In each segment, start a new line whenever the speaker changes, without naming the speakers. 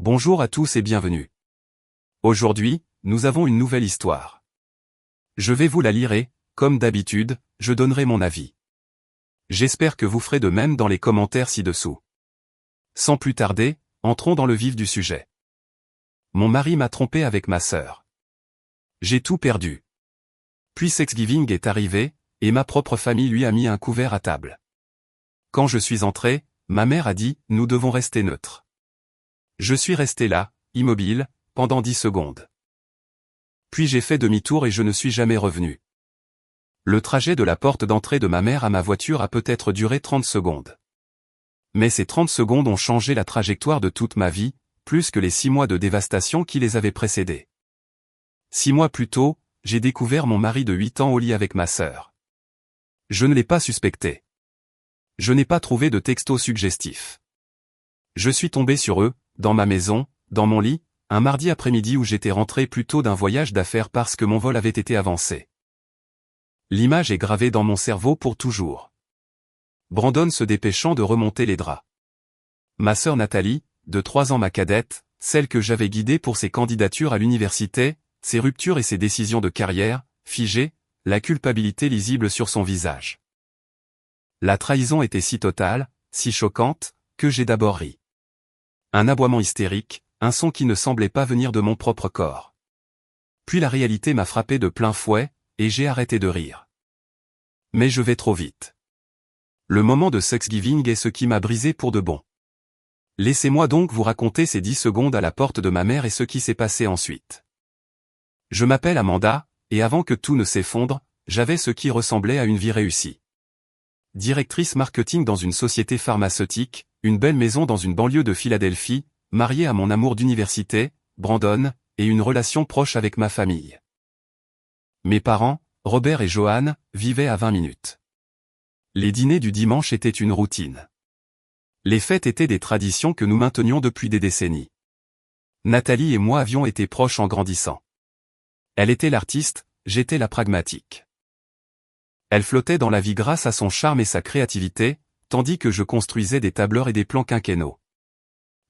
Bonjour à tous et bienvenue. Aujourd'hui, nous avons une nouvelle histoire. Je vais vous la lire et, comme d'habitude, je donnerai mon avis. J'espère que vous ferez de même dans les commentaires ci-dessous. Sans plus tarder, entrons dans le vif du sujet. Mon mari m'a trompé avec ma sœur. J'ai tout perdu. Puis Thanksgiving est arrivé, et ma propre famille lui a mis un couvert à table. Quand je suis entré, ma mère a dit « Nous devons rester neutres ». Je suis resté là, immobile, pendant 10 secondes. Puis j'ai fait demi-tour et je ne suis jamais revenu. Le trajet de la porte d'entrée de ma mère à ma voiture a peut-être duré 30 secondes. Mais ces 30 secondes ont changé la trajectoire de toute ma vie, plus que les 6 mois de dévastation qui les avaient précédés. 6 mois plus tôt, j'ai découvert mon mari de 8 ans au lit avec ma sœur. Je ne l'ai pas suspecté. Je n'ai pas trouvé de texto suggestif. Je suis tombé sur eux, dans ma maison, dans mon lit, un mardi après-midi où j'étais rentré plus tôt d'un voyage d'affaires parce que mon vol avait été avancé. L'image est gravée dans mon cerveau pour toujours. Brandon se dépêchant de remonter les draps. Ma sœur Nathalie, de 3 ans ma cadette, celle que j'avais guidée pour ses candidatures à l'université, ses ruptures et ses décisions de carrière, figée, la culpabilité lisible sur son visage. La trahison était si totale, si choquante, que j'ai d'abord ri. Un aboiement hystérique, un son qui ne semblait pas venir de mon propre corps. Puis la réalité m'a frappé de plein fouet, et j'ai arrêté de rire. Mais je vais trop vite. Le moment de Thanksgiving est ce qui m'a brisé pour de bon. Laissez-moi donc vous raconter ces 10 secondes à la porte de ma mère et ce qui s'est passé ensuite. Je m'appelle Amanda, et avant que tout ne s'effondre, j'avais ce qui ressemblait à une vie réussie. Directrice marketing dans une société pharmaceutique, une belle maison dans une banlieue de Philadelphie, mariée à mon amour d'université, Brandon, et une relation proche avec ma famille. Mes parents, Robert et Joanne, vivaient à 20 minutes. Les dîners du dimanche étaient une routine. Les fêtes étaient des traditions que nous maintenions depuis des décennies. Nathalie et moi avions été proches en grandissant. Elle était l'artiste, j'étais la pragmatique. Elle flottait dans la vie grâce à son charme et sa créativité, tandis que je construisais des tableurs et des plans quinquennaux.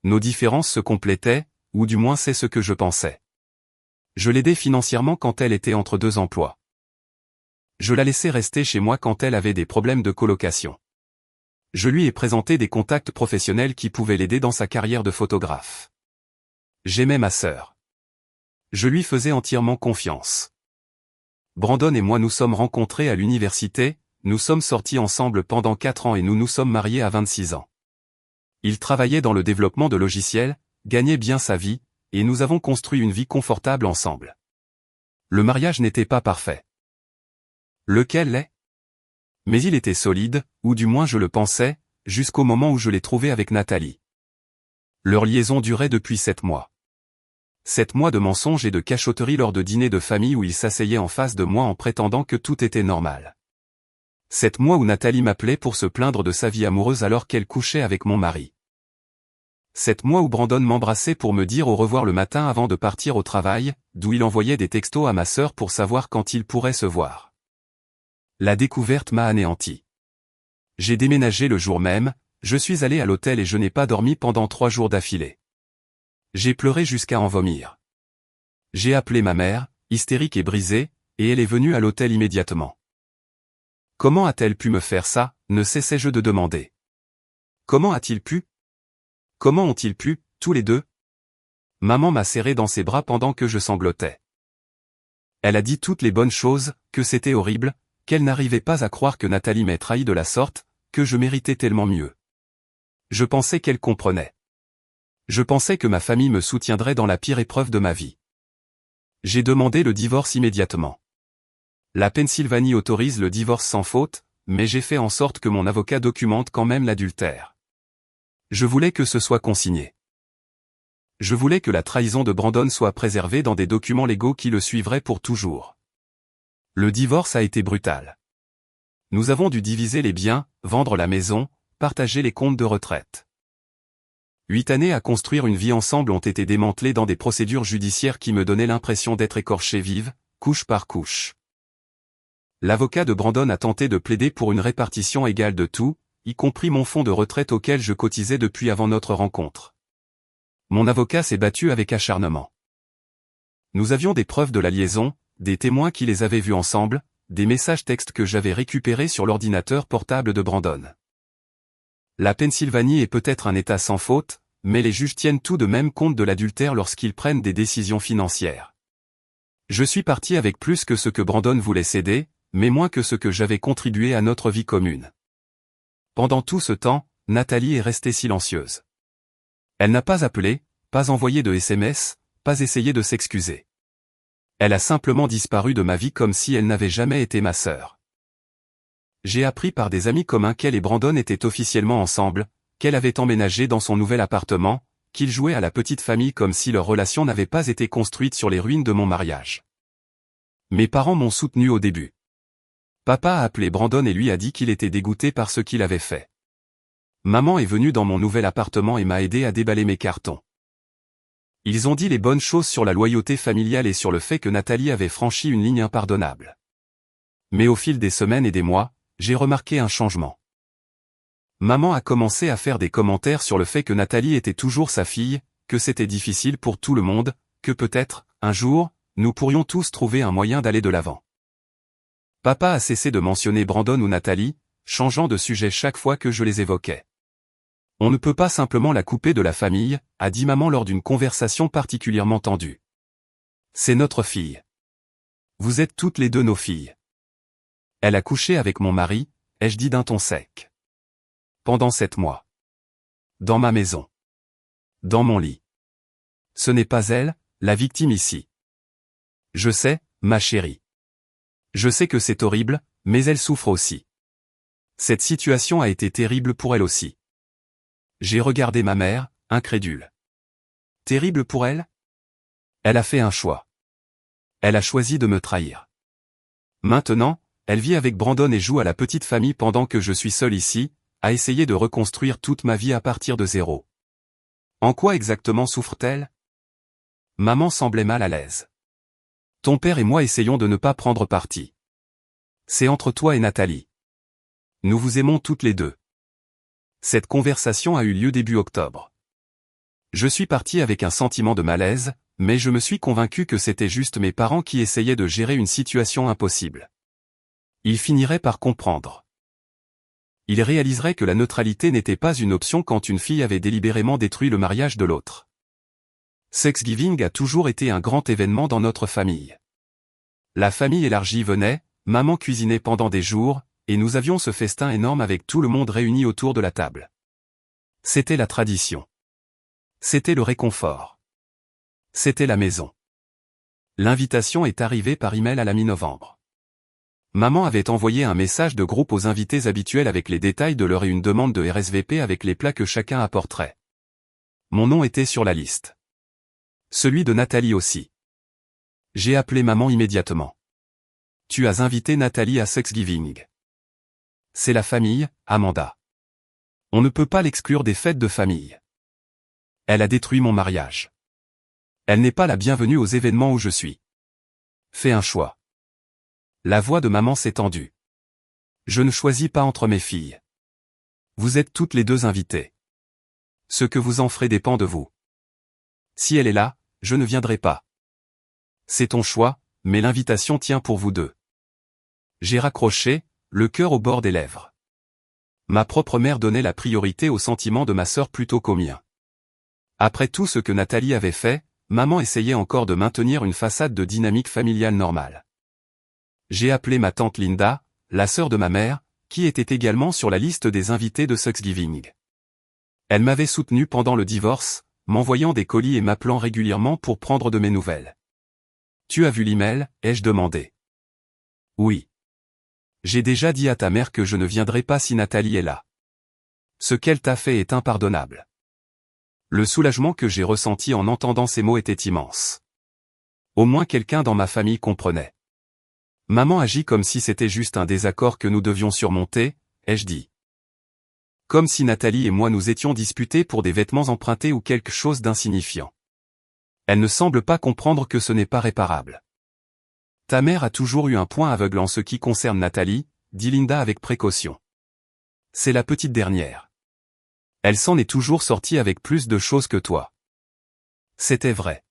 Nos différences se complétaient, ou du moins c'est ce que je pensais. Je l'aidais financièrement quand elle était entre 2 emplois. Je la laissais rester chez moi quand elle avait des problèmes de colocation. Je lui ai présenté des contacts professionnels qui pouvaient l'aider dans sa carrière de photographe. J'aimais ma sœur. Je lui faisais entièrement confiance. Brandon et moi nous sommes rencontrés à l'université, nous sommes sortis ensemble pendant 4 ans et nous nous sommes mariés à 26 ans. Il travaillait dans le développement de logiciels, gagnait bien sa vie, et nous avons construit une vie confortable ensemble. Le mariage n'était pas parfait. Lequel l'est? Mais il était solide, ou du moins je le pensais, jusqu'au moment où je l'ai trouvé avec Nathalie. Leur liaison durait depuis 7 mois. 7 mois de mensonges et de cachotterie lors de dîners de famille où il s'asseyait en face de moi en prétendant que tout était normal. 7 mois où Nathalie m'appelait pour se plaindre de sa vie amoureuse alors qu'elle couchait avec mon mari. 7 mois où Brandon m'embrassait pour me dire au revoir le matin avant de partir au travail, d'où il envoyait des textos à ma sœur pour savoir quand il pourrait se voir. La découverte m'a anéanti. J'ai déménagé le jour même, je suis allé à l'hôtel et je n'ai pas dormi pendant 3 jours d'affilée. J'ai pleuré jusqu'à en vomir. J'ai appelé ma mère, hystérique et brisée, et elle est venue à l'hôtel immédiatement. Comment a-t-elle pu me faire ça, ne cessais-je de demander. Comment a-t-il pu? Comment ont-ils pu, tous les deux? Maman m'a serré dans ses bras pendant que je sanglotais. Elle a dit toutes les bonnes choses, que c'était horrible, qu'elle n'arrivait pas à croire que Nathalie m'ait trahi de la sorte, que je méritais tellement mieux. Je pensais qu'elle comprenait. Je pensais que ma famille me soutiendrait dans la pire épreuve de ma vie. J'ai demandé le divorce immédiatement. La Pennsylvanie autorise le divorce sans faute, mais j'ai fait en sorte que mon avocat documente quand même l'adultère. Je voulais que ce soit consigné. Je voulais que la trahison de Brandon soit préservée dans des documents légaux qui le suivraient pour toujours. Le divorce a été brutal. Nous avons dû diviser les biens, vendre la maison, partager les comptes de retraite. 8 années à construire une vie ensemble ont été démantelées dans des procédures judiciaires qui me donnaient l'impression d'être écorchées vives, couche par couche. L'avocat de Brandon a tenté de plaider pour une répartition égale de tout, y compris mon fonds de retraite auquel je cotisais depuis avant notre rencontre. Mon avocat s'est battu avec acharnement. Nous avions des preuves de la liaison, des témoins qui les avaient vus ensemble, des messages textes que j'avais récupérés sur l'ordinateur portable de Brandon. La Pennsylvanie est peut-être un État sans faute, mais les juges tiennent tout de même compte de l'adultère lorsqu'ils prennent des décisions financières. Je suis parti avec plus que ce que Brandon voulait céder, mais moins que ce que j'avais contribué à notre vie commune. Pendant tout ce temps, Nathalie est restée silencieuse. Elle n'a pas appelé, pas envoyé de SMS, pas essayé de s'excuser. Elle a simplement disparu de ma vie comme si elle n'avait jamais été ma sœur. J'ai appris par des amis communs qu'elle et Brandon étaient officiellement ensemble, qu'elle avait emménagé dans son nouvel appartement, qu'ils jouaient à la petite famille comme si leur relation n'avait pas été construite sur les ruines de mon mariage. Mes parents m'ont soutenu au début. Papa a appelé Brandon et lui a dit qu'il était dégoûté par ce qu'il avait fait. Maman est venue dans mon nouvel appartement et m'a aidé à déballer mes cartons. Ils ont dit les bonnes choses sur la loyauté familiale et sur le fait que Nathalie avait franchi une ligne impardonnable. Mais au fil des semaines et des mois, j'ai remarqué un changement. Maman a commencé à faire des commentaires sur le fait que Nathalie était toujours sa fille, que c'était difficile pour tout le monde, que peut-être, un jour, nous pourrions tous trouver un moyen d'aller de l'avant. Papa a cessé de mentionner Brandon ou Nathalie, changeant de sujet chaque fois que je les évoquais. On ne peut pas simplement la couper de la famille, a dit maman lors d'une conversation particulièrement tendue. C'est notre fille. Vous êtes toutes les deux nos filles. Elle a couché avec mon mari, ai-je dit d'un ton sec. Pendant 7 mois. Dans ma maison. Dans mon lit. Ce n'est pas elle, la victime ici. Je sais, ma chérie. Je sais que c'est horrible, mais elle souffre aussi. Cette situation a été terrible pour elle aussi. J'ai regardé ma mère, incrédule. Terrible pour elle? Elle a fait un choix. Elle a choisi de me trahir. Maintenant, elle vit avec Brandon et joue à la petite famille pendant que je suis seul ici, à essayer de reconstruire toute ma vie à partir de zéro. En quoi exactement souffre-t-elle? Maman semblait mal à l'aise. Ton père et moi essayons de ne pas prendre parti. C'est entre toi et Nathalie. Nous vous aimons toutes les deux. Cette conversation a eu lieu début octobre. Je suis parti avec un sentiment de malaise, mais je me suis convaincu que c'était juste mes parents qui essayaient de gérer une situation impossible. Ils finiraient par comprendre. Ils réaliseraient que la neutralité n'était pas une option quand une fille avait délibérément détruit le mariage de l'autre. Thanksgiving a toujours été un grand événement dans notre famille. La famille élargie venait, maman cuisinait pendant des jours, et nous avions ce festin énorme avec tout le monde réuni autour de la table. C'était la tradition. C'était le réconfort. C'était la maison. L'invitation est arrivée par email à la mi-novembre. Maman avait envoyé un message de groupe aux invités habituels avec les détails de l'heure et une demande de RSVP avec les plats que chacun apporterait. Mon nom était sur la liste. Celui de Nathalie aussi. J'ai appelé maman immédiatement. Tu as invité Nathalie à Thanksgiving. C'est la famille, Amanda. On ne peut pas l'exclure des fêtes de famille. Elle a détruit mon mariage. Elle n'est pas la bienvenue aux événements où je suis. Fais un choix. La voix de maman s'est tendue. Je ne choisis pas entre mes filles. Vous êtes toutes les deux invitées. Ce que vous en ferez dépend de vous. Si elle est là, je ne viendrai pas. C'est ton choix, mais l'invitation tient pour vous deux. J'ai raccroché, le cœur au bord des lèvres. Ma propre mère donnait la priorité aux sentiments de ma sœur plutôt qu'aux miens. Après tout ce que Nathalie avait fait, maman essayait encore de maintenir une façade de dynamique familiale normale. J'ai appelé ma tante Linda, la sœur de ma mère, qui était également sur la liste des invités de Thanksgiving. Elle m'avait soutenu pendant le divorce, m'envoyant des colis et m'appelant régulièrement pour prendre de mes nouvelles. Tu as vu l'email, ai-je demandé. Oui. J'ai déjà dit à ta mère que je ne viendrai pas si Nathalie est là. Ce qu'elle t'a fait est impardonnable. Le soulagement que j'ai ressenti en entendant ces mots était immense. Au moins quelqu'un dans ma famille comprenait. Maman agit comme si c'était juste un désaccord que nous devions surmonter, ai-je dit. Comme si Nathalie et moi nous étions disputés pour des vêtements empruntés ou quelque chose d'insignifiant. Elle ne semble pas comprendre que ce n'est pas réparable. Ta mère a toujours eu un point aveugle en ce qui concerne Nathalie, dit Linda avec précaution. C'est la petite dernière. Elle s'en est toujours sortie avec plus de choses que toi. C'était vrai.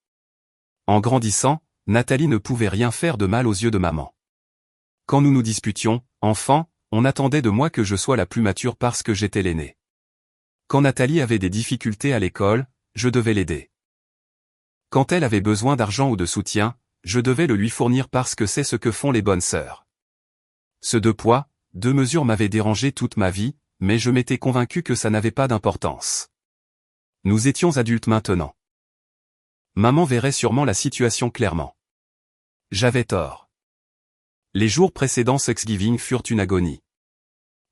En grandissant, Nathalie ne pouvait rien faire de mal aux yeux de maman. Quand nous nous disputions, enfant, on attendait de moi que je sois la plus mature parce que j'étais l'aînée. Quand Nathalie avait des difficultés à l'école, je devais l'aider. Quand elle avait besoin d'argent ou de soutien, je devais le lui fournir parce que c'est ce que font les bonnes sœurs. Ce deux poids, deux mesures m'avait dérangé toute ma vie, mais je m'étais convaincu que ça n'avait pas d'importance. Nous étions adultes maintenant. Maman verrait sûrement la situation clairement. J'avais tort. Les jours précédents Thanksgiving furent une agonie.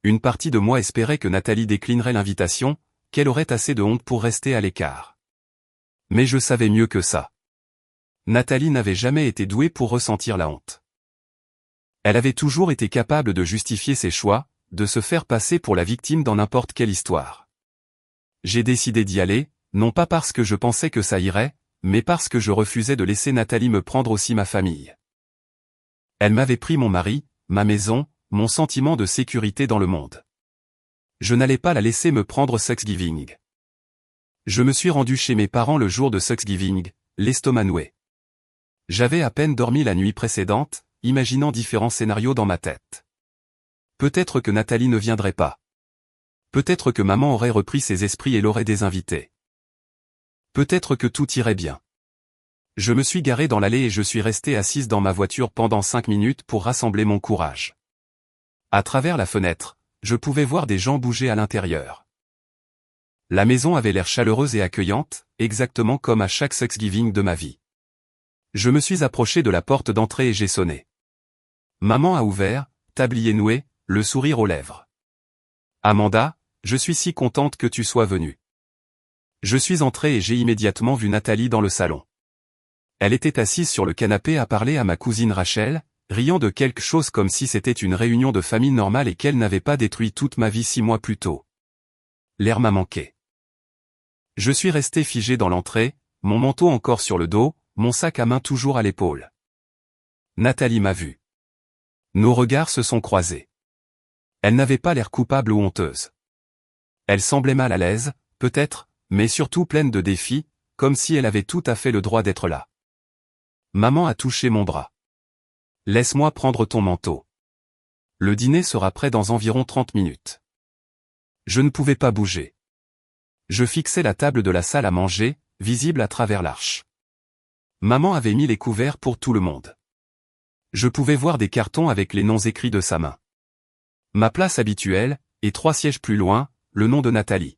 Une partie de moi espérait que Nathalie déclinerait l'invitation, qu'elle aurait assez de honte pour rester à l'écart. Mais je savais mieux que ça. Nathalie n'avait jamais été douée pour ressentir la honte. Elle avait toujours été capable de justifier ses choix, de se faire passer pour la victime dans n'importe quelle histoire. J'ai décidé d'y aller, non pas parce que je pensais que ça irait, mais parce que je refusais de laisser Nathalie me prendre aussi ma famille. Elle m'avait pris mon mari, ma maison, mon sentiment de sécurité dans le monde. Je n'allais pas la laisser me prendre Thanksgiving. Je me suis rendu chez mes parents le jour de Thanksgiving, l'estomac noué. J'avais à peine dormi la nuit précédente, imaginant différents scénarios dans ma tête. Peut-être que Nathalie ne viendrait pas. Peut-être que maman aurait repris ses esprits et l'aurait désinvitée. Peut-être que tout irait bien. Je me suis garé dans l'allée et je suis resté assise dans ma voiture pendant 5 minutes pour rassembler mon courage. À travers la fenêtre, je pouvais voir des gens bouger à l'intérieur. La maison avait l'air chaleureuse et accueillante, exactement comme à chaque Thanksgiving de ma vie. Je me suis approché de la porte d'entrée et j'ai sonné. Maman a ouvert, tablier noué, le sourire aux lèvres. Amanda, je suis si contente que tu sois venue. Je suis entré et j'ai immédiatement vu Nathalie dans le salon. Elle était assise sur le canapé à parler à ma cousine Rachel, riant de quelque chose comme si c'était une réunion de famille normale et qu'elle n'avait pas détruit toute ma vie 6 mois plus tôt. L'air m'a manqué. Je suis resté figé dans l'entrée, mon manteau encore sur le dos, mon sac à main toujours à l'épaule. Nathalie m'a vu. Nos regards se sont croisés. Elle n'avait pas l'air coupable ou honteuse. Elle semblait mal à l'aise, peut-être, mais surtout pleine de défis, comme si elle avait tout à fait le droit d'être là. Maman a touché mon bras. Laisse-moi prendre ton manteau. Le dîner sera prêt dans environ 30 minutes. Je ne pouvais pas bouger. Je fixais la table de la salle à manger, visible à travers l'arche. Maman avait mis les couverts pour tout le monde. Je pouvais voir des cartons avec les noms écrits de sa main. Ma place habituelle, et 3 sièges plus loin, le nom de Nathalie.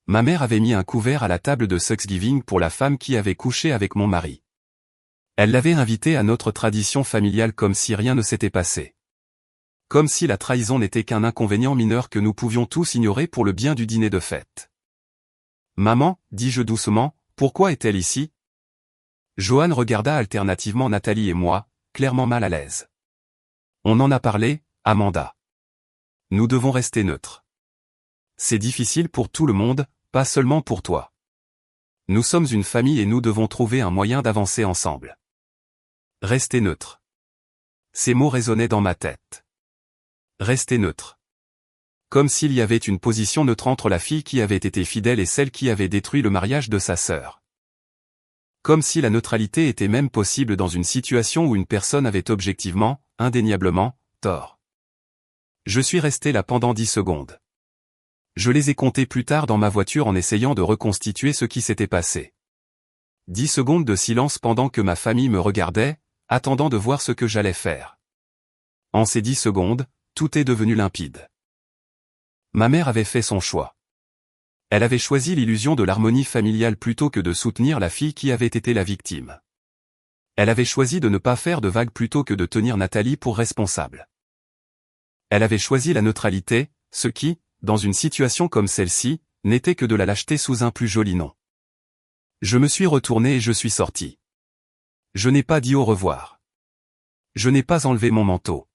Ma mère avait mis un couvert à la table de Thanksgiving pour la femme qui avait couché avec mon mari. Elle l'avait invitée à notre tradition familiale comme si rien ne s'était passé. Comme si la trahison n'était qu'un inconvénient mineur que nous pouvions tous ignorer pour le bien du dîner de fête. Maman, dis-je doucement, pourquoi est-elle ici? Joanne regarda alternativement Nathalie et moi, clairement mal à l'aise. On en a parlé, Amanda. Nous devons rester neutres. C'est difficile pour tout le monde, pas seulement pour toi. Nous sommes une famille et nous devons trouver un moyen d'avancer ensemble. Rester neutre. Ces mots résonnaient dans ma tête. Rester neutre. Comme s'il y avait une position neutre entre la fille qui avait été fidèle et celle qui avait détruit le mariage de sa sœur. Comme si la neutralité était même possible dans une situation où une personne avait objectivement, indéniablement, tort. Je suis resté là pendant 10 secondes. Je les ai comptés plus tard dans ma voiture en essayant de reconstituer ce qui s'était passé. 10 secondes de silence pendant que ma famille me regardait, attendant de voir ce que j'allais faire. En ces 10 secondes, tout est devenu limpide. Ma mère avait fait son choix. Elle avait choisi l'illusion de l'harmonie familiale plutôt que de soutenir la fille qui avait été la victime. Elle avait choisi de ne pas faire de vagues plutôt que de tenir Nathalie pour responsable. Elle avait choisi la neutralité, ce qui, dans une situation comme celle-ci, n'était que de la lâcheté sous un plus joli nom. Je me suis retourné et je suis sorti. Je n'ai pas dit au revoir. Je n'ai pas enlevé mon manteau.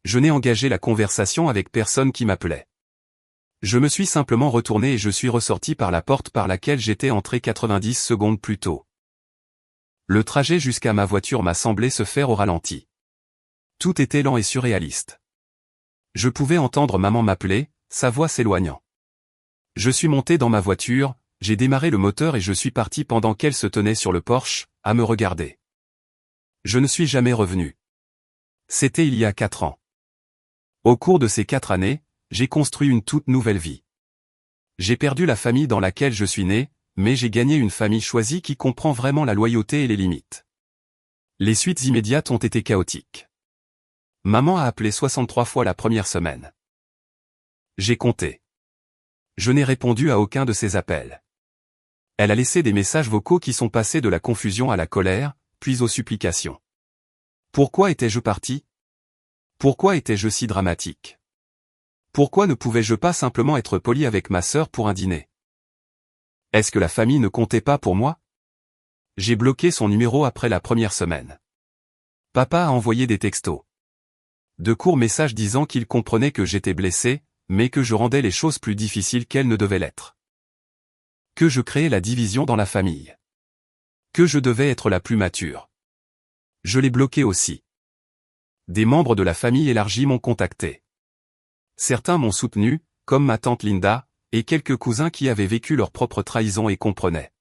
Je n'ai engagé la conversation avec personne qui m'appelait. Je me suis simplement retourné et je suis ressorti par la porte par laquelle j'étais entré 90 secondes plus tôt. Le trajet jusqu'à ma voiture m'a semblé se faire au ralenti. Tout était lent et surréaliste. Je pouvais entendre maman m'appeler, sa voix s'éloignant. Je suis monté dans ma voiture, j'ai démarré le moteur et je suis parti pendant qu'elle se tenait sur le porche, à me regarder. Je ne suis jamais revenu. C'était il y a 4 ans. Au cours de ces 4 années, j'ai construit une toute nouvelle vie. J'ai perdu la famille dans laquelle je suis né, mais j'ai gagné une famille choisie qui comprend vraiment la loyauté et les limites. Les suites immédiates ont été chaotiques. Maman a appelé 63 fois la première semaine. J'ai compté. Je n'ai répondu à aucun de ses appels. Elle a laissé des messages vocaux qui sont passés de la confusion à la colère, puis aux supplications. Pourquoi étais-je parti? Pourquoi étais-je si dramatique? Pourquoi ne pouvais-je pas simplement être poli avec ma sœur pour un dîner? Est-ce que la famille ne comptait pas pour moi? J'ai bloqué son numéro après la première semaine. Papa a envoyé des textos. De courts messages disant qu'il comprenait que j'étais blessé, mais que je rendais les choses plus difficiles qu'elles ne devaient l'être. Que je créais la division dans la famille. Que je devais être la plus mature. Je l'ai bloqué aussi. Des membres de la famille élargie m'ont contacté. Certains m'ont soutenu, comme ma tante Linda, et quelques cousins qui avaient vécu leur propre trahison et comprenaient.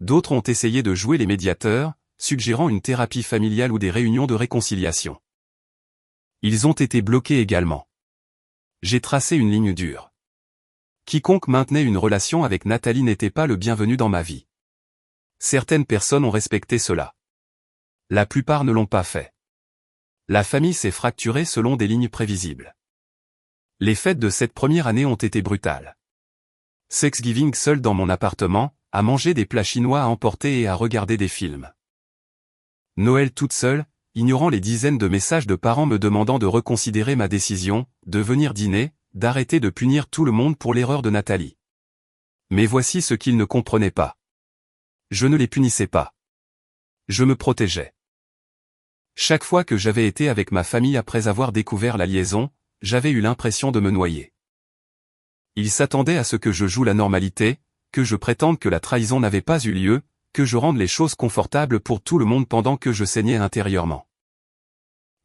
D'autres ont essayé de jouer les médiateurs, suggérant une thérapie familiale ou des réunions de réconciliation. Ils ont été bloqués également. J'ai tracé une ligne dure. Quiconque maintenait une relation avec Nathalie n'était pas le bienvenu dans ma vie. Certaines personnes ont respecté cela. La plupart ne l'ont pas fait. La famille s'est fracturée selon des lignes prévisibles. Les fêtes de cette première année ont été brutales. Thanksgiving seul dans mon appartement, à manger des plats chinois à emporter et à regarder des films. Noël toute seule, ignorant les dizaines de messages de parents me demandant de reconsidérer ma décision, de venir dîner, d'arrêter de punir tout le monde pour l'erreur de Nathalie. Mais voici ce qu'ils ne comprenaient pas. Je ne les punissais pas. Je me protégeais. Chaque fois que j'avais été avec ma famille après avoir découvert la liaison, j'avais eu l'impression de me noyer. Ils s'attendaient à ce que je joue la normalité, que je prétende que la trahison n'avait pas eu lieu, que je rende les choses confortables pour tout le monde pendant que je saignais intérieurement.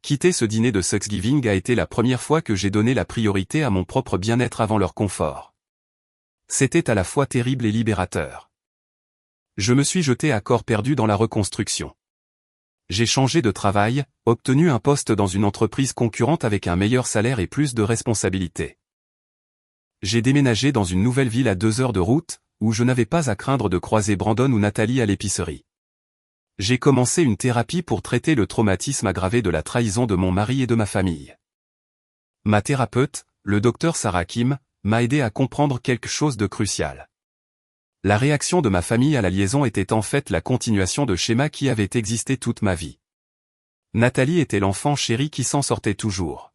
Quitter ce dîner de Thanksgiving a été la première fois que j'ai donné la priorité à mon propre bien-être avant leur confort. C'était à la fois terrible et libérateur. Je me suis jeté à corps perdu dans la reconstruction. J'ai changé de travail, obtenu un poste dans une entreprise concurrente avec un meilleur salaire et plus de responsabilités. J'ai déménagé dans une nouvelle ville à 2 heures de route, où je n'avais pas à craindre de croiser Brandon ou Nathalie à l'épicerie. J'ai commencé une thérapie pour traiter le traumatisme aggravé de la trahison de mon mari et de ma famille. Ma thérapeute, le docteur Sarah Kim, m'a aidé à comprendre quelque chose de crucial. La réaction de ma famille à la liaison était en fait la continuation de schémas qui avaient existé toute ma vie. Nathalie était l'enfant chéri qui s'en sortait toujours.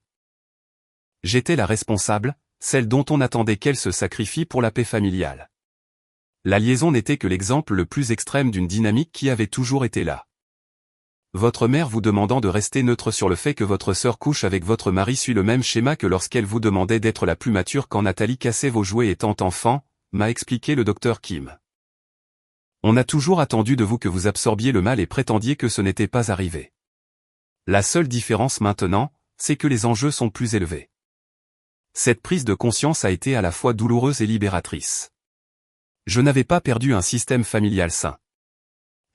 J'étais la responsable, celle dont on attendait qu'elle se sacrifie pour la paix familiale. La liaison n'était que l'exemple le plus extrême d'une dynamique qui avait toujours été là. Votre mère vous demandant de rester neutre sur le fait que votre sœur couche avec votre mari suit le même schéma que lorsqu'elle vous demandait d'être la plus mature quand Nathalie cassait vos jouets étant enfant, m'a expliqué le docteur Kim. On a toujours attendu de vous que vous absorbiez le mal et prétendiez que ce n'était pas arrivé. La seule différence maintenant, c'est que les enjeux sont plus élevés. Cette prise de conscience a été à la fois douloureuse et libératrice. Je n'avais pas perdu un système familial sain.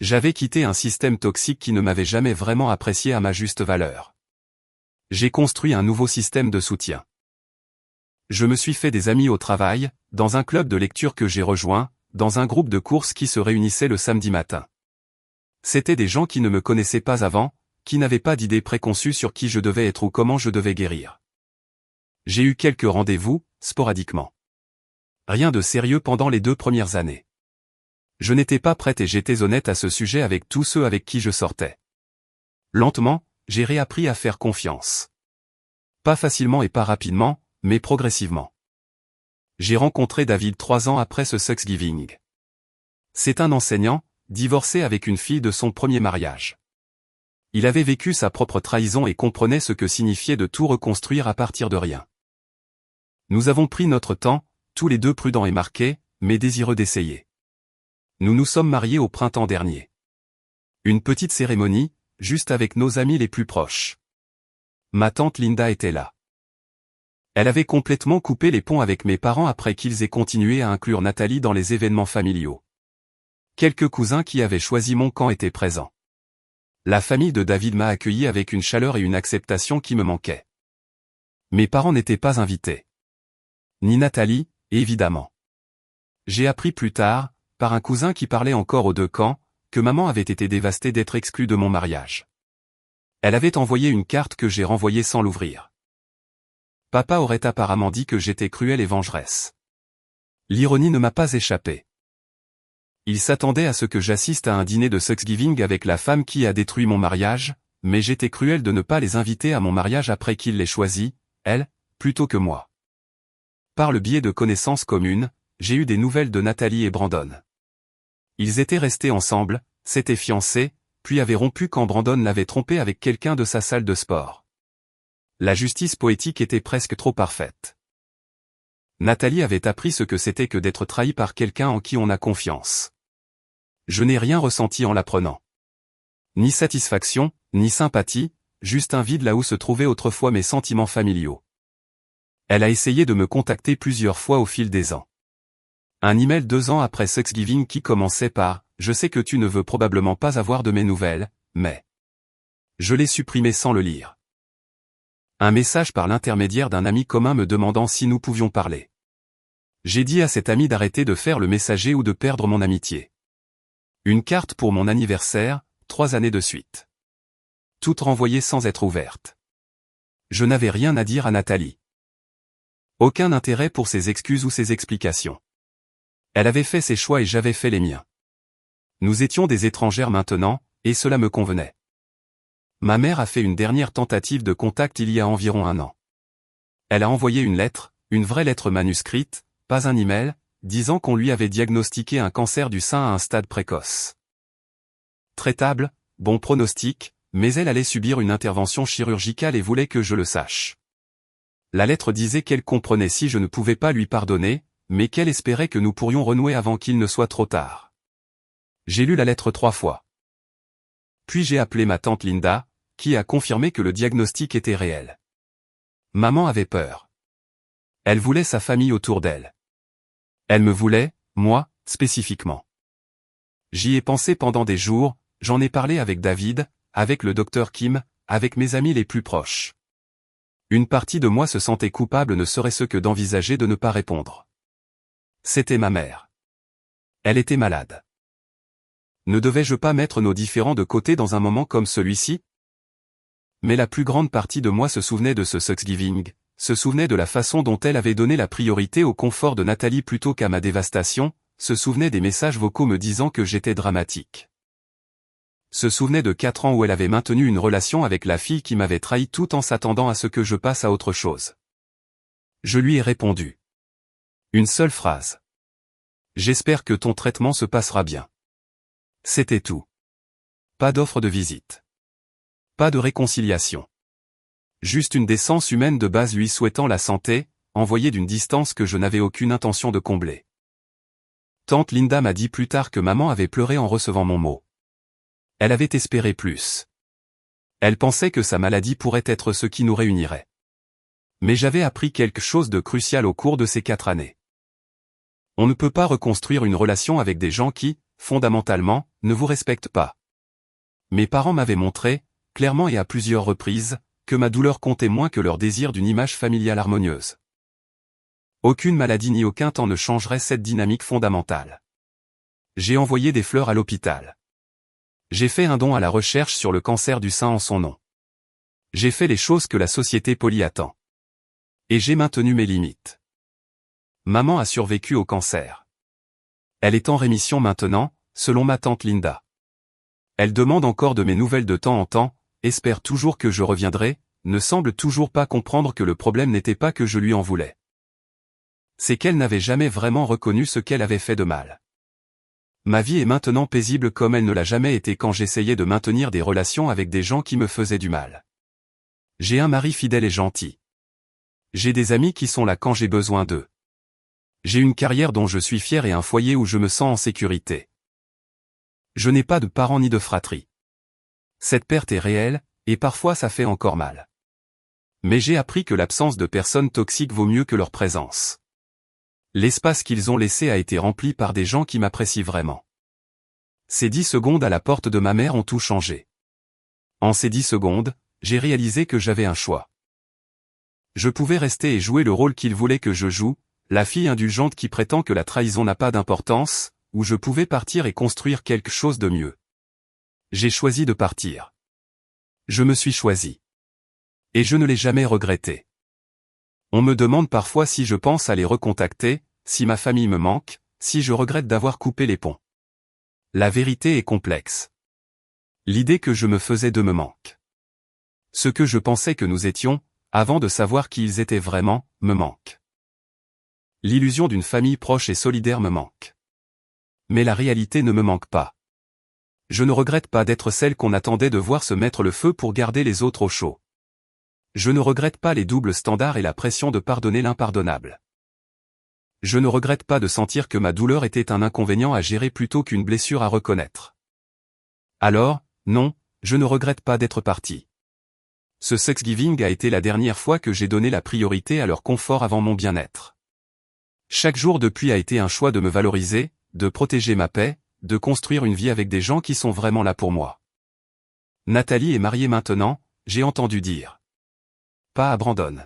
J'avais quitté un système toxique qui ne m'avait jamais vraiment apprécié à ma juste valeur. J'ai construit un nouveau système de soutien. Je me suis fait des amis au travail, dans un club de lecture que j'ai rejoint, dans un groupe de courses qui se réunissait le samedi matin. C'étaient des gens qui ne me connaissaient pas avant, qui n'avaient pas d'idées préconçues sur qui je devais être ou comment je devais guérir. J'ai eu quelques rendez-vous, sporadiquement. Rien de sérieux pendant les 2 premières années. Je n'étais pas prête et j'étais honnête à ce sujet avec tous ceux avec qui je sortais. Lentement, j'ai réappris à faire confiance. Pas facilement et pas rapidement, mais progressivement. J'ai rencontré David 3 ans après ce Thanksgiving. C'est un enseignant, divorcé avec une fille de son premier mariage. Il avait vécu sa propre trahison et comprenait ce que signifiait de tout reconstruire à partir de rien. Nous avons pris notre temps, tous les deux prudents et marqués, mais désireux d'essayer. Nous nous sommes mariés au printemps dernier. Une petite cérémonie, juste avec nos amis les plus proches. Ma tante Linda était là. Elle avait complètement coupé les ponts avec mes parents après qu'ils aient continué à inclure Nathalie dans les événements familiaux. Quelques cousins qui avaient choisi mon camp étaient présents. La famille de David m'a accueilli avec une chaleur et une acceptation qui me manquaient. Mes parents n'étaient pas invités. Ni Nathalie, évidemment. J'ai appris plus tard, par un cousin qui parlait encore aux deux camps, que maman avait été dévastée d'être exclue de mon mariage. Elle avait envoyé une carte que j'ai renvoyée sans l'ouvrir. Papa aurait apparemment dit que j'étais cruelle et vengeresse. L'ironie ne m'a pas échappé. Il s'attendait à ce que j'assiste à un dîner de Thanksgiving avec la femme qui a détruit mon mariage, mais j'étais cruel de ne pas les inviter à mon mariage après qu'il l'ait choisi, elle, plutôt que moi. Par le biais de connaissances communes, j'ai eu des nouvelles de Nathalie et Brandon. Ils étaient restés ensemble, s'étaient fiancés, puis avaient rompu quand Brandon l'avait trompé avec quelqu'un de sa salle de sport. La justice poétique était presque trop parfaite. Nathalie avait appris ce que c'était que d'être trahi par quelqu'un en qui on a confiance. Je n'ai rien ressenti en l'apprenant. Ni satisfaction, ni sympathie, juste un vide là où se trouvaient autrefois mes sentiments familiaux. Elle a essayé de me contacter plusieurs fois au fil des ans. Un email 2 ans après Thanksgiving qui commençait par « Je sais que tu ne veux probablement pas avoir de mes nouvelles, mais… » Je l'ai supprimé sans le lire. Un message par l'intermédiaire d'un ami commun me demandant si nous pouvions parler. J'ai dit à cet ami d'arrêter de faire le messager ou de perdre mon amitié. Une carte pour mon anniversaire, 3 années de suite. Toute renvoyée sans être ouverte. Je n'avais rien à dire à Nathalie. Aucun intérêt pour ses excuses ou ses explications. Elle avait fait ses choix et j'avais fait les miens. Nous étions des étrangères maintenant, et cela me convenait. Ma mère a fait une dernière tentative de contact il y a environ 1 an. Elle a envoyé une lettre, une vraie lettre manuscrite, pas un email, disant qu'on lui avait diagnostiqué un cancer du sein à un stade précoce. Traitable, bon pronostic, mais elle allait subir une intervention chirurgicale et voulait que je le sache. La lettre disait qu'elle comprenait si je ne pouvais pas lui pardonner, mais qu'elle espérait que nous pourrions renouer avant qu'il ne soit trop tard. J'ai lu la lettre 3 fois. Puis j'ai appelé ma tante Linda, qui a confirmé que le diagnostic était réel. Maman avait peur. Elle voulait sa famille autour d'elle. Elle me voulait, moi, spécifiquement. J'y ai pensé pendant des jours, j'en ai parlé avec David, avec le docteur Kim, avec mes amis les plus proches. Une partie de moi se sentait coupable ne serait-ce que d'envisager de ne pas répondre. C'était ma mère. Elle était malade. Ne devais-je pas mettre nos différends de côté dans un moment comme celui-ci? Mais la plus grande partie de moi se souvenait de ce Thanksgiving, se souvenait de la façon dont elle avait donné la priorité au confort de Nathalie plutôt qu'à ma dévastation, se souvenait des messages vocaux me disant que j'étais dramatique. Se souvenait de 4 ans où elle avait maintenu une relation avec la fille qui m'avait trahi tout en s'attendant à ce que je passe à autre chose. Je lui ai répondu. Une seule phrase. J'espère que ton traitement se passera bien. C'était tout. Pas d'offre de visite. Pas de réconciliation. Juste une décence humaine de base lui souhaitant la santé, envoyée d'une distance que je n'avais aucune intention de combler. Tante Linda m'a dit plus tard que maman avait pleuré en recevant mon mot. Elle avait espéré plus. Elle pensait que sa maladie pourrait être ce qui nous réunirait. Mais j'avais appris quelque chose de crucial au cours de ces 4 années. On ne peut pas reconstruire une relation avec des gens qui, fondamentalement, ne vous respectent pas. Mes parents m'avaient montré, clairement et à plusieurs reprises, que ma douleur comptait moins que leur désir d'une image familiale harmonieuse. Aucune maladie ni aucun temps ne changerait cette dynamique fondamentale. J'ai envoyé des fleurs à l'hôpital. J'ai fait un don à la recherche sur le cancer du sein en son nom. J'ai fait les choses que la société polie attend. Et j'ai maintenu mes limites. Maman a survécu au cancer. Elle est en rémission maintenant, selon ma tante Linda. Elle demande encore de mes nouvelles de temps en temps, espère toujours que je reviendrai, ne semble toujours pas comprendre que le problème n'était pas que je lui en voulais. C'est qu'elle n'avait jamais vraiment reconnu ce qu'elle avait fait de mal. Ma vie est maintenant paisible comme elle ne l'a jamais été quand j'essayais de maintenir des relations avec des gens qui me faisaient du mal. J'ai un mari fidèle et gentil. J'ai des amis qui sont là quand j'ai besoin d'eux. J'ai une carrière dont je suis fier et un foyer où je me sens en sécurité. Je n'ai pas de parents ni de fratrie. Cette perte est réelle, et parfois ça fait encore mal. Mais j'ai appris que l'absence de personnes toxiques vaut mieux que leur présence. L'espace qu'ils ont laissé a été rempli par des gens qui m'apprécient vraiment. Ces 10 secondes à la porte de ma mère ont tout changé. En ces 10 secondes, j'ai réalisé que j'avais un choix. Je pouvais rester et jouer le rôle qu'il voulait que je joue, la fille indulgente qui prétend que la trahison n'a pas d'importance, ou je pouvais partir et construire quelque chose de mieux. J'ai choisi de partir. Je me suis choisi. Et je ne l'ai jamais regretté. On me demande parfois si je pense à les recontacter, si ma famille me manque, si je regrette d'avoir coupé les ponts. La vérité est complexe. L'idée que je me faisais de me manque. Ce que je pensais que nous étions, avant de savoir qui ils étaient vraiment, me manque. L'illusion d'une famille proche et solidaire me manque. Mais la réalité ne me manque pas. Je ne regrette pas d'être celle qu'on attendait de voir se mettre le feu pour garder les autres au chaud. Je ne regrette pas les doubles standards et la pression de pardonner l'impardonnable. Je ne regrette pas de sentir que ma douleur était un inconvénient à gérer plutôt qu'une blessure à reconnaître. Alors, non, je ne regrette pas d'être parti. Ce Thanksgiving a été la dernière fois que j'ai donné la priorité à leur confort avant mon bien-être. Chaque jour depuis a été un choix de me valoriser, de protéger ma paix, de construire une vie avec des gens qui sont vraiment là pour moi. Nathalie est mariée maintenant, j'ai entendu dire. Pas à Brandon.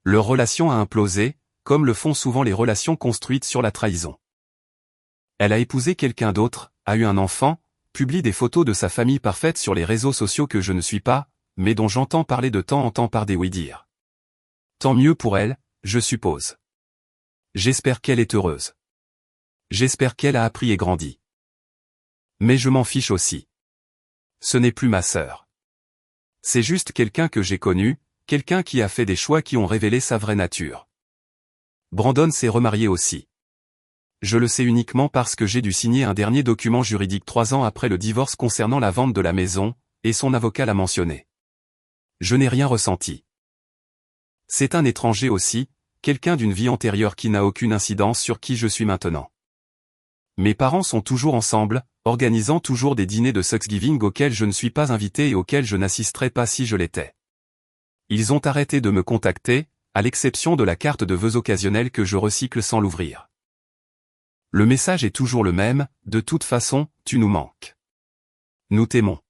Leur relation a implosé, comme le font souvent les relations construites sur la trahison. Elle a épousé quelqu'un d'autre, a eu un enfant, publie des photos de sa famille parfaite sur les réseaux sociaux que je ne suis pas, mais dont j'entends parler de temps en temps par des oui-dire. Tant mieux pour elle, je suppose. J'espère qu'elle est heureuse. J'espère qu'elle a appris et grandi. Mais je m'en fiche aussi. Ce n'est plus ma sœur. C'est juste quelqu'un que j'ai connu, quelqu'un qui a fait des choix qui ont révélé sa vraie nature. Brandon s'est remarié aussi. Je le sais uniquement parce que j'ai dû signer un dernier document juridique 3 ans après le divorce concernant la vente de la maison, et son avocat l'a mentionné. Je n'ai rien ressenti. C'est un étranger aussi, quelqu'un d'une vie antérieure qui n'a aucune incidence sur qui je suis maintenant. Mes parents sont toujours ensemble, organisant toujours des dîners de Thanksgiving auxquels je ne suis pas invité et auxquels je n'assisterais pas si je l'étais. Ils ont arrêté de me contacter, à l'exception de la carte de vœux occasionnelle que je recycle sans l'ouvrir. Le message est toujours le même, de toute façon, tu nous manques. Nous t'aimons.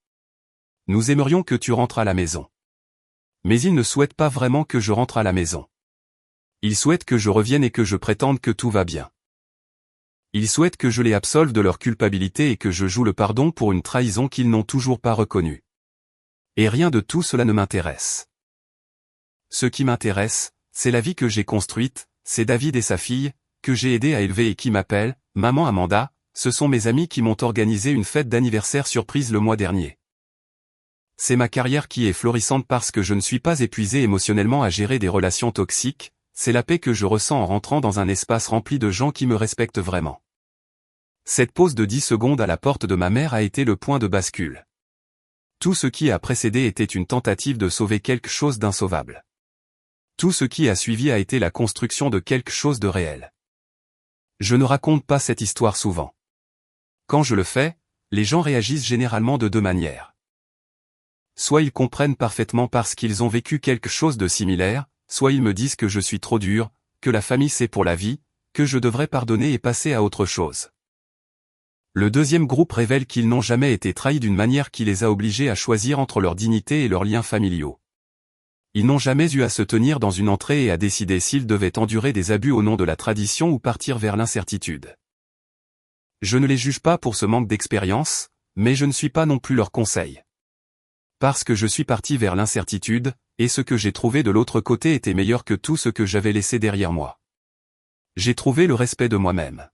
Nous aimerions que tu rentres à la maison. Mais ils ne souhaitent pas vraiment que je rentre à la maison. Ils souhaitent que je revienne et que je prétende que tout va bien. Ils souhaitent que je les absolve de leur culpabilité et que je joue le pardon pour une trahison qu'ils n'ont toujours pas reconnue. Et rien de tout cela ne m'intéresse. Ce qui m'intéresse, c'est la vie que j'ai construite, c'est David et sa fille, que j'ai aidé à élever et qui m'appellent « Maman Amanda », ce sont mes amis qui m'ont organisé une fête d'anniversaire surprise le mois dernier. C'est ma carrière qui est florissante parce que je ne suis pas épuisé émotionnellement à gérer des relations toxiques, c'est la paix que je ressens en rentrant dans un espace rempli de gens qui me respectent vraiment. Cette pause de 10 secondes à la porte de ma mère a été le point de bascule. Tout ce qui a précédé était une tentative de sauver quelque chose d'insauvable. Tout ce qui a suivi a été la construction de quelque chose de réel. Je ne raconte pas cette histoire souvent. Quand je le fais, les gens réagissent généralement de 2 manières. Soit ils comprennent parfaitement parce qu'ils ont vécu quelque chose de similaire, soit ils me disent que je suis trop dur, que la famille c'est pour la vie, que je devrais pardonner et passer à autre chose. Le deuxième groupe révèle qu'ils n'ont jamais été trahis d'une manière qui les a obligés à choisir entre leur dignité et leurs liens familiaux. Ils n'ont jamais eu à se tenir dans une entrée et à décider s'ils devaient endurer des abus au nom de la tradition ou partir vers l'incertitude. Je ne les juge pas pour ce manque d'expérience, mais je ne suis pas non plus leur conseil. Parce que je suis parti vers l'incertitude, et ce que j'ai trouvé de l'autre côté était meilleur que tout ce que j'avais laissé derrière moi. J'ai trouvé le respect de moi-même.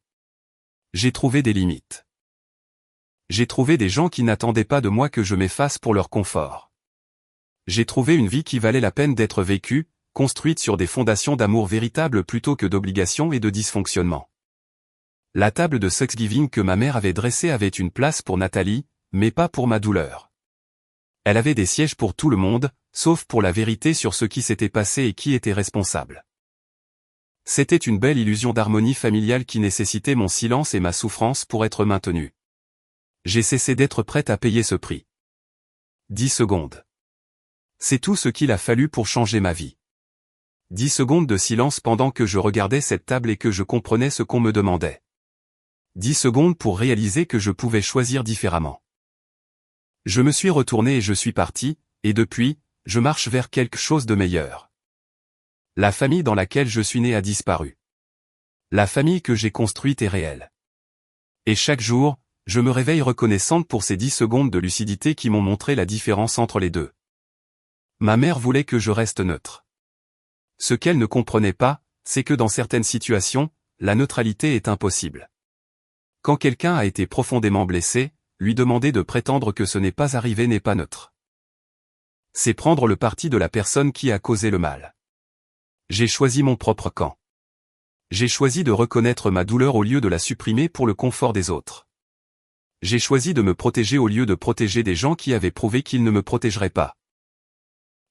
J'ai trouvé des limites. J'ai trouvé des gens qui n'attendaient pas de moi que je m'efface pour leur confort. J'ai trouvé une vie qui valait la peine d'être vécue, construite sur des fondations d'amour véritable plutôt que d'obligation et de dysfonctionnement. La table de Thanksgiving que ma mère avait dressée avait une place pour Nathalie, mais pas pour ma douleur. Elle avait des sièges pour tout le monde, sauf pour la vérité sur ce qui s'était passé et qui était responsable. C'était une belle illusion d'harmonie familiale qui nécessitait mon silence et ma souffrance pour être maintenue. J'ai cessé d'être prête à payer ce prix. 10 secondes. C'est tout ce qu'il a fallu pour changer ma vie. 10 secondes de silence pendant que je regardais cette table et que je comprenais ce qu'on me demandait. 10 secondes pour réaliser que je pouvais choisir différemment. Je me suis retourné et je suis parti, et depuis, je marche vers quelque chose de meilleur. La famille dans laquelle je suis né a disparu. La famille que j'ai construite est réelle. Et chaque jour, je me réveille reconnaissante pour ces 10 secondes de lucidité qui m'ont montré la différence entre les deux. Ma mère voulait que je reste neutre. Ce qu'elle ne comprenait pas, c'est que dans certaines situations, la neutralité est impossible. Quand quelqu'un a été profondément blessé, lui demander de prétendre que ce n'est pas arrivé n'est pas neutre. C'est prendre le parti de la personne qui a causé le mal. J'ai choisi mon propre camp. J'ai choisi de reconnaître ma douleur au lieu de la supprimer pour le confort des autres. J'ai choisi de me protéger au lieu de protéger des gens qui avaient prouvé qu'ils ne me protégeraient pas.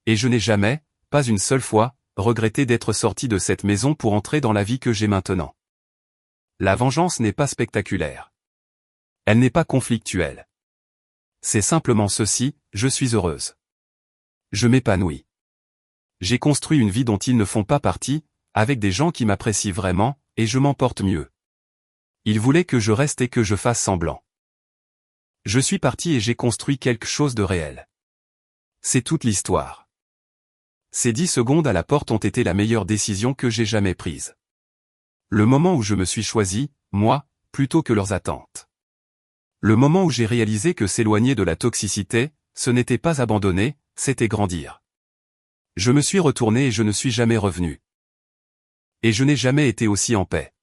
Et je n'ai jamais, pas une seule fois, regretté d'être sorti de cette maison pour entrer dans la vie que j'ai maintenant. La vengeance n'est pas spectaculaire. Elle n'est pas conflictuelle. C'est simplement ceci, je suis heureuse. Je m'épanouis. J'ai construit une vie dont ils ne font pas partie, avec des gens qui m'apprécient vraiment, et je m'en porte mieux. Ils voulaient que je reste et que je fasse semblant. Je suis parti et j'ai construit quelque chose de réel. C'est toute l'histoire. Ces 10 secondes à la porte ont été la meilleure décision que j'ai jamais prise. Le moment où je me suis choisi, moi, plutôt que leurs attentes. Le moment où j'ai réalisé que s'éloigner de la toxicité, ce n'était pas abandonner, c'était grandir. Je me suis retourné et je ne suis jamais revenu. Et je n'ai jamais été aussi en paix.